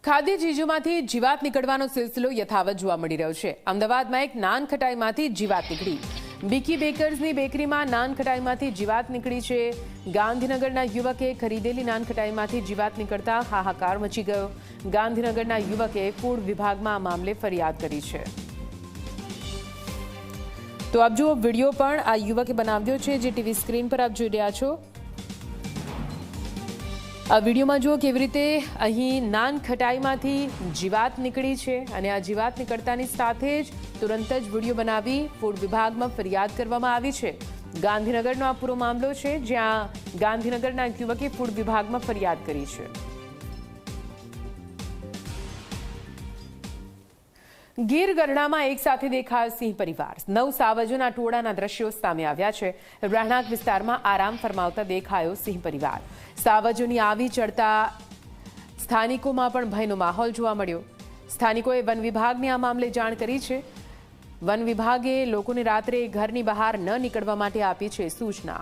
ખાદ્ય ચીજોમાંથી જીવાત નીકળવાનો સિલસિલો યથાવત જોવા મળી રહ્યો છે। અમદાવાદમાં એક નાન ખટાઈમાંથી જીવાત નીકળી। બીકી બેકર્સની બેકરીમાં નાન ખટાઈમાંથી જીવાત નીકળી છે। ગાંધીનગરના યુવકે ખરીદેલી નાન ખટાઈમાંથી જીવાત નીકળતા હાહાકાર મચી ગયો। ગાંધીનગરના યુવકે ફૂડ વિભાગમાં આ મામલે ફરિયાદ કરી છે। તો આપ જુઓ વિડીયો પણ આ યુવકે બનાવ્યો છે, જે ટીવી સ્ક્રીન પર આપ જોઈ રહ્યા છો। આ વિડીયોમાં જુઓ કેવી રીતે અહીં નાન ખટાઈમાંથી જીવાત નીકળી છે અને આ જીવાત નીકળતાની સાથે જ તુરંત જ વિડીયો બનાવી ફૂડ વિભાગમાં ફરિયાદ કરવામાં આવી છે। ગાંધીનગરનો આ પૂરો મામલો છે, જ્યાં ગાંધીનગરના યુવકે ફૂડ વિભાગમાં ફરિયાદ કરી છે। ગીર ગઢડામાં એક સાથે દેખાયો સિંહ પરિવાર। 9 સાવજોના ટોળાના દ્રશ્યો સામે આવ્યા છે। રહેણાંક વિસ્તારમાં આરામ ફરમાવતા દેખાયો સિંહ પરિવાર। સાવજોની આવી ચડતા સ્થાનિકોમાં પણ ભયનો માહોલ જોવા મળ્યો। સ્થાનિકોએ વન વિભાગને આ મામલે જાણ કરી છે। વન વિભાગે લોકોને રાત્રે ઘરની બહાર ન નીકળવા માટે આપી છે સૂચના।